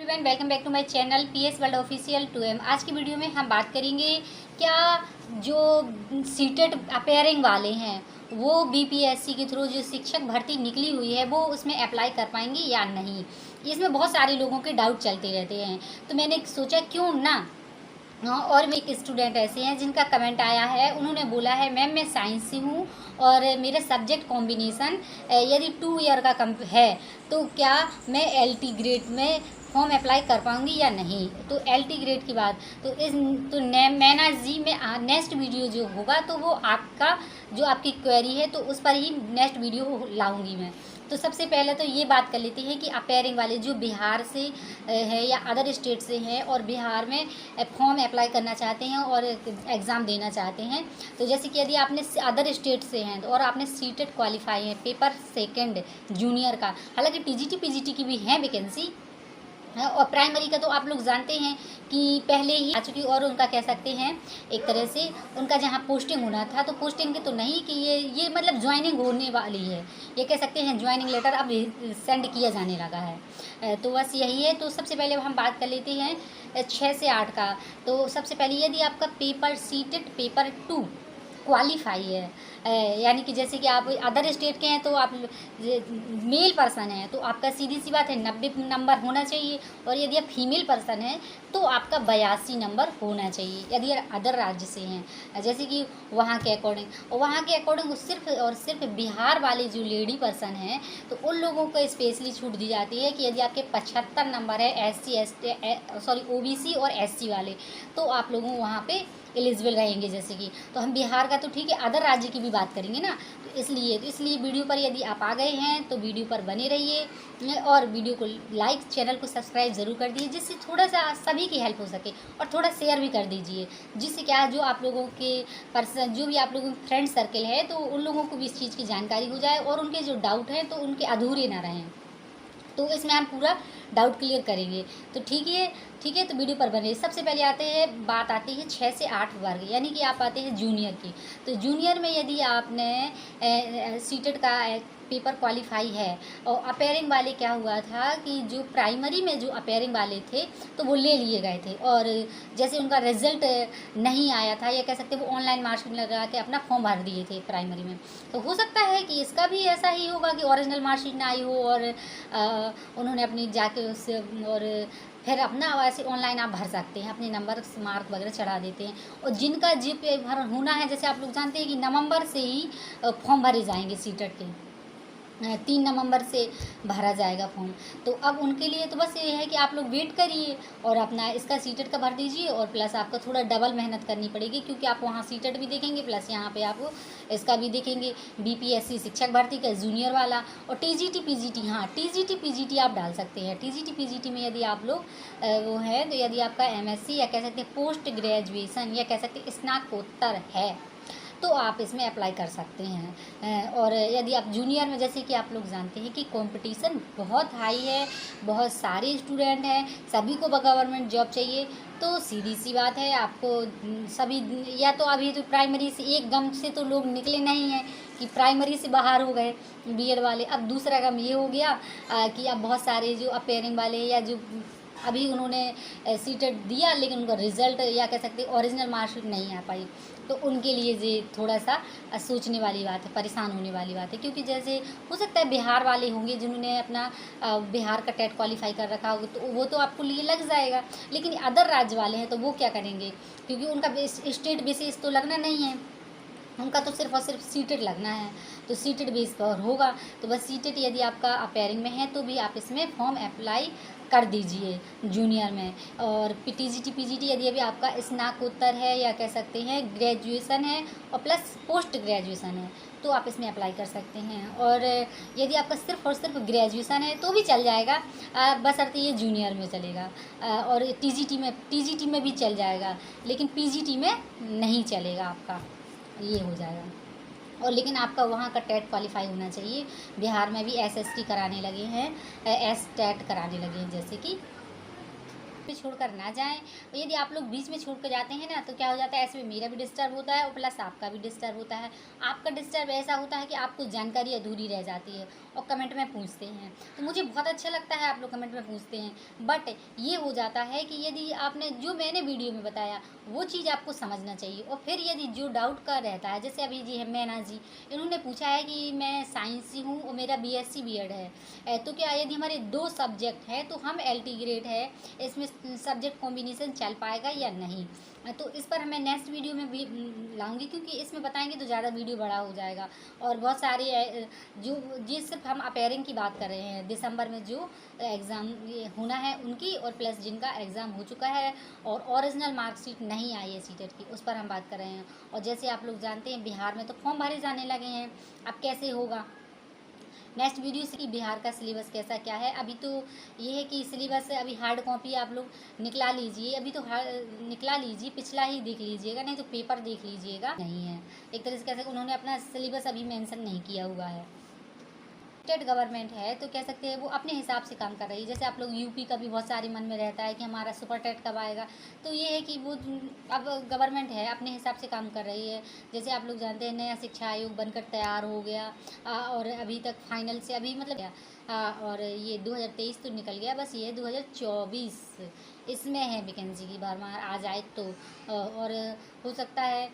Everyone, welcome back to my channel PS world official 2M। आज की video में हम बात करेंगे क्या जो सीटेट अपेयरिंग वाले हैं वो बीपीएससी के थ्रू जो शिक्षक भर्ती निकली हुई है वो उसमें अप्लाई कर पाएंगे या नहीं। इसमें बहुत सारे लोगों के डाउट चलते रहते हैं, तो मैंने सोचा क्यों ना। और मैं एक स्टूडेंट ऐसे हैं जिनका कमेंट आया है, उन्होंने बोला है मैम मैं साइंस से हूँ और मेरा सब्जेक्ट कॉम्बिनेशन यदि 2 ईयर का कम है तो क्या मैं एलटी ग्रेड में फॉर्म अप्लाई कर पाऊँगी या नहीं। तो एलटी ग्रेड की बात तो नैना जी में नेक्स्ट वीडियो जो होगा तो वो आपका जो आपकी क्वेरी है तो उस पर ही नेक्स्ट वीडियो लाऊंगी मैं। तो सबसे पहले तो ये बात कर लेते हैं कि अपेयरिंग वाले जो बिहार से है या अदर स्टेट से हैं और बिहार में फॉर्म अप्लाई करना चाहते हैं और एग्ज़ाम देना चाहते हैं, तो जैसे कि यदि आपने अदर स्टेट से हैं और आपने सीटेट क्वालिफाई है पेपर सेकंड जूनियर का, हालांकि टीजीटी पीजीटी की भी है वैकेंसी और प्राइमरी का तो आप लोग जानते हैं कि पहले ही आ चुकी, और उनका कह सकते हैं एक तरह से उनका जहां पोस्टिंग होना था तो पोस्टिंग की तो नहीं कि ये मतलब ज्वाइनिंग होने वाली है, ये कह सकते हैं ज्वाइनिंग लेटर अब सेंड किया जाने लगा है। तो बस यही है। तो सबसे पहले हम बात कर लेते हैं 6 से 8 का। तो सबसे पहले यदि आपका पेपर सीटेट पेपर 2 क्वालिफाई है, यानी कि जैसे कि आप अदर स्टेट के हैं तो आप मेल पर्सन हैं तो आपका सीधी सी बात है 90 नंबर होना चाहिए, और यदि आप फीमेल पर्सन हैं तो आपका 82 नंबर होना चाहिए यदि अदर राज्य से हैं, जैसे कि वहाँ के अकॉर्डिंग सिर्फ और सिर्फ बिहार वाले जो लेडी पर्सन हैं तो उन लोगों को स्पेशली छूट दी जाती है कि यदि आपके 75 नंबर है ओबीसी और एससी वाले तो आप लोगों वहाँ पे एलिजिबल रहेंगे। जैसे कि तो हम बिहार का तो ठीक है, अदर राज्य की भी बात करेंगे ना, तो इसलिए वीडियो पर यदि आप आ गए हैं तो वीडियो पर बने रहिए और वीडियो को लाइक, चैनल को सब्सक्राइब ज़रूर कर दीजिए जिससे थोड़ा सा सभी की हेल्प हो सके, और थोड़ा शेयर भी कर दीजिए जिससे क्या जो आप लोगों के पर्सन जो भी आप लोगों के फ्रेंड सर्कल है तो उन लोगों को भी इस चीज़ की जानकारी हो जाए और उनके जो डाउट हैं तो उनके अधूरे ना रहें। तो इसमें हम पूरा डाउट क्लियर करेंगे। तो ठीक है, तो वीडियो पर बने। सबसे पहले बात आती है 6 से 8 वर्ग, यानी कि आप आते हैं जूनियर की। तो जूनियर में यदि आपने सीटेट का पेपर क्वालिफाई है और अपेयरिंग वाले क्या हुआ था कि जो प्राइमरी में जो अपेयरिंग वाले थे तो वो ले लिए गए थे, और जैसे उनका रिजल्ट नहीं आया था या कह सकते वो ऑनलाइन मार्कशीट लगा के अपना फॉर्म भर दिए थे प्राइमरी में। तो हो सकता है कि इसका भी ऐसा ही होगा कि ओरिजिनल मार्कशीट ना आई हो और उन्होंने अपनी जाके उससे और फिर अपना वैसे ऑनलाइन आप भर सकते हैं, अपने नंबर मार्क वगैरह चढ़ा देते हैं। और जिनका जीपे भर होना है, जैसे आप लोग जानते हैं कि नवंबर से ही फॉर्म भरे जाएंगे सीटेट के, 3 नवंबर से भरा जाएगा फॉर्म। तो अब उनके लिए तो बस ये है कि आप लोग वेट करिए और अपना इसका सीटेट का भर दीजिए, और प्लस आपका थोड़ा डबल मेहनत करनी पड़ेगी क्योंकि आप वहाँ सीटेट भी देखेंगे प्लस यहाँ पे आप इसका भी देखेंगे बीपीएससी शिक्षक भर्ती का जूनियर वाला, और टीजीटी पीजीटी। हाँ, टीजीटी पीजीटी आप डाल सकते हैं। टीजीटी पीजीटी में यदि आप लोग वो है तो यदि आपका एमएससी या कह सकते हैं पोस्ट ग्रेजुएशन या कह सकते हैं स्नातकोत्तर है तो आप इसमें अप्लाई कर सकते हैं। और यदि आप जूनियर में, जैसे कि आप लोग जानते हैं कि कंपटीशन बहुत हाई है, बहुत सारे स्टूडेंट हैं, सभी को गवर्नमेंट जॉब चाहिए, तो सीधी सी बात है आपको सभी या तो अभी तो प्राइमरी से एक गम से तो लोग निकले नहीं हैं कि प्राइमरी से बाहर हो गए बीएड वाले। अब दूसरा गम ये हो गया कि अब बहुत सारे जो अपेयरिंग वाले या जो अभी उन्होंने सीटेट दिया लेकिन उनका रिज़ल्ट या कह सकते ओरिजिनल मार्कशीट नहीं आ पाई, तो उनके लिए ये थोड़ा सा सोचने वाली बात है, परेशान होने वाली बात है। क्योंकि जैसे हो सकता है बिहार वाले होंगे जिन्होंने अपना बिहार का टेट क्वालिफाई कर रखा होगा तो वो तो आपको लिए लग जाएगा, लेकिन अदर राज्य वाले हैं तो वो क्या करेंगे क्योंकि उनका स्टेट बेसिस तो लगना नहीं है, उनका तो सिर्फ और सिर्फ सीटेट लगना है, तो सीटेट बेस पर होगा। तो बस सीटेट यदि आपका अपेयरिंग में है तो भी आप इसमें फॉर्म अप्लाई कर दीजिए जूनियर में। और टीजीटी पीजीटी यदि अभी आपका स्नातकोत्तर है या कह सकते हैं ग्रेजुएशन है और प्लस पोस्ट ग्रेजुएशन है तो आप इसमें अप्लाई कर सकते हैं। और यदि आपका सिर्फ और सिर्फ ग्रेजुएशन है तो भी चल जाएगा, बशर्ते ये जूनियर में चलेगा, और टीजीटी में भी चल जाएगा लेकिन पीजीटी में नहीं चलेगा आपका, ये हो जाएगा। और लेकिन आपका वहाँ का टेट क्वालिफाई होना चाहिए। बिहार में भी एसएसटी कराने लगे हैं, एस टेट कराने लगे हैं, जैसे कि पे छोड़कर ना जाएं। यदि आप लोग बीच में छोड़ कर जाते हैं ना तो क्या हो जाता है, ऐसे में मेरा भी डिस्टर्ब होता है और प्लस आपका भी डिस्टर्ब होता है। आपका डिस्टर्ब ऐसा होता है कि आपको जानकारी अधूरी रह जाती है और कमेंट में पूछते हैं, तो मुझे बहुत अच्छा लगता है आप लोग कमेंट में पूछते हैं। बट ये हो जाता है कि यदि आपने जो मैंने वीडियो में बताया वो चीज़ आपको समझना चाहिए, और फिर यदि जो डाउट का रहता है, जैसे अभी जी है मैना जी, इन्होंने पूछा है कि मैं साइंस से हूँ और मेरा BSc B.Ed है, तो क्या यदि हमारे 2 सब्जेक्ट हैं तो हम LT ग्रेड है, इसमें सब्जेक्ट कॉम्बिनेशन चल पाएगा या नहीं। तो इस पर मैं नेक्स्ट वीडियो में भी लाऊंगी, क्योंकि इसमें बताएंगे तो ज़्यादा वीडियो बड़ा हो जाएगा। और बहुत सारे जो सिर्फ हम अपेयरिंग की बात कर रहे हैं, दिसंबर में जो एग्ज़ाम ये होना है उनकी, और प्लस जिनका एग्ज़ाम हो चुका है और ओरिजिनल मार्कशीट नहीं आई है सीटेट की, उस पर हम बात कर रहे हैं। और जैसे आप लोग जानते हैं बिहार में तो फॉर्म भरे जाने लगे हैं, अब कैसे होगा नेक्स्ट वीडियो से कि बिहार का सिलेबस कैसा क्या है। अभी तो ये है कि सिलेबस अभी हार्ड कॉपी आप लोग निकला लीजिए, अभी तो निकला लीजिए, पिछला ही देख लीजिएगा, नहीं तो पेपर देख लीजिएगा। नहीं है एक तरह से कैसे उन्होंने अपना सिलेबस अभी मेंशन नहीं किया हुआ है। स्टेट गवर्नमेंट है तो कह सकते हैं वो अपने हिसाब से काम कर रही है। जैसे आप लोग यूपी का भी बहुत सारे मन में रहता है कि हमारा सुपर टेट कब आएगा, तो ये है कि वो अब गवर्नमेंट है अपने हिसाब से काम कर रही है। जैसे आप लोग जानते हैं नया शिक्षा आयोग बनकर तैयार हो गया, और अभी तक फाइनल से अभी मतलब और ये 2023 तो निकल गया, बस ये 2024 इसमें है वैकेंसी की भरमार आ जाए तो। और हो सकता है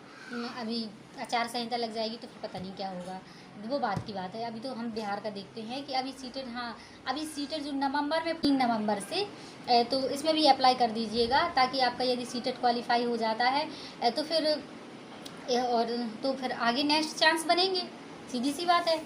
अभी आचार संहिता लग जाएगी तो फिर पता नहीं क्या होगा, वो बात की बात है। अभी तो हम बिहार का देखते हैं कि अभी सीटेड, हाँ अभी सीटेड जो नवंबर में 3 नवंबर से, तो इसमें भी अप्लाई कर दीजिएगा, ताकि आपका यदि सीटेड क्वालिफाई हो जाता है तो फिर आगे नेक्स्ट चांस बनेंगे, सीधी सी बात है।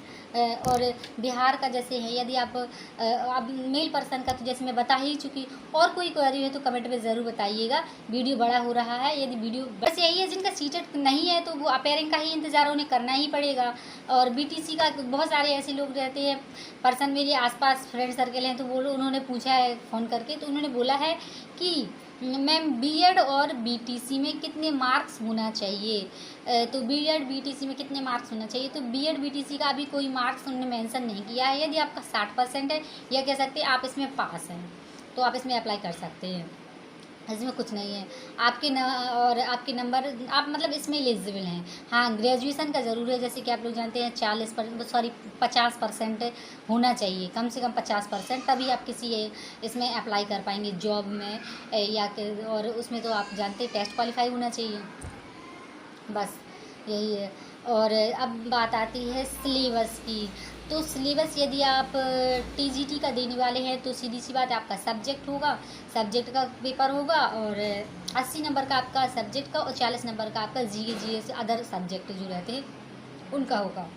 और बिहार का जैसे है, यदि आप अब मेल पर्सन का तो जैसे मैं बता ही चुकी, और कोई क्वेरी है तो कमेंट में ज़रूर बताइएगा। वीडियो बड़ा हो रहा है, यदि वीडियो बस यही है, जिनका सीटेट नहीं है तो वो अपेयरिंग का ही इंतज़ार उन्हें करना ही पड़ेगा। और BTC का बहुत सारे ऐसे लोग रहते हैं पर्सन, मेरे आसपास फ्रेंड सर्कल हैं, तो वो उन्होंने पूछा है फ़ोन करके, तो उन्होंने बोला है कि मैम B.Ed और BTC में कितने मार्क्स होना चाहिए, तो B.Ed BTC में कितने मार्क्स होना चाहिए। तो B.Ed BTC का अभी कोई मार्क्स उन्होंने मेंशन नहीं किया है। यदि आपका 60% है, या कह सकते हैं आप इसमें पास हैं, तो आप इसमें अप्लाई कर सकते हैं, इसमें कुछ नहीं है। और आपके नंबर आप मतलब इसमें एलिजिबल हैं। हाँ ग्रेजुएशन का ज़रूर है, जैसे कि आप लोग जानते हैं 50% होना चाहिए, कम से कम 50%, तभी आप किसी इसमें अप्लाई कर पाएंगे जॉब में और उसमें तो आप जानते हैं टेस्ट क्वालिफाई होना चाहिए, बस यही है। और अब बात आती है सिलेबस की, तो सिलेबस यदि आप TGT का देने वाले हैं तो सीधी सी बात है आपका सब्जेक्ट होगा, सब्जेक्ट का पेपर होगा, और 80 नंबर का आपका सब्जेक्ट का और 40 नंबर का आपका GS अदर सब्जेक्ट जो रहते हैं उनका होगा।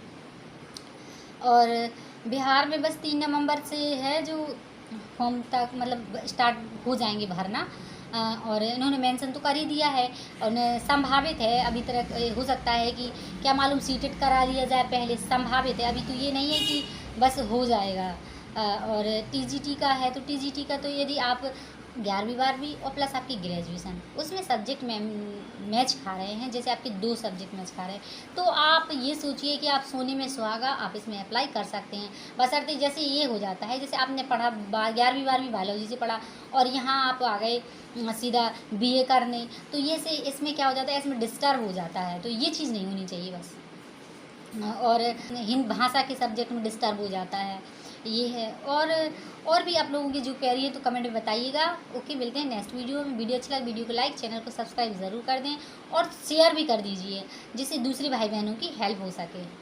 और बिहार में बस 3 नवंबर से है जो फॉर्म तक मतलब स्टार्ट हो जाएंगे भरना, और इन्होंने मेंशन तो कर ही दिया है, और संभावित है अभी तक हो सकता है कि क्या मालूम सीटेट करा लिया जाए पहले, संभावित है, अभी तो ये नहीं है कि बस हो जाएगा। और TGT का है तो TGT का तो यदि आप 11वीं 12वीं और प्लस आपकी ग्रेजुएशन उसमें सब्जेक्ट में मैच खा रहे हैं, जैसे आपके 2 सब्जेक्ट मैच खा रहे हैं, तो आप ये सोचिए कि आप सोने में सुहागा, आप इसमें अप्लाई कर सकते हैं। बशर्ते जैसे ये हो जाता है, जैसे आपने पढ़ा 11वीं 12वीं बायोलॉजी से पढ़ा और यहाँ आप आ गए सीधा BA करने, तो ये से इसमें क्या हो जाता है, इसमें डिस्टर्ब हो जाता है, तो ये चीज़ नहीं होनी चाहिए बस। और हिंदी भाषा के सब्जेक्ट में डिस्टर्ब हो जाता है, ये है। और भी आप लोगों की जो क्वेरी है तो कमेंट में बताइएगा। ओके, मिलते हैं नेक्स्ट वीडियो में। वीडियो अच्छा लगा वीडियो को लाइक, चैनल को सब्सक्राइब ज़रूर कर दें और शेयर भी कर दीजिए, जिससे दूसरे भाई बहनों की हेल्प हो सके।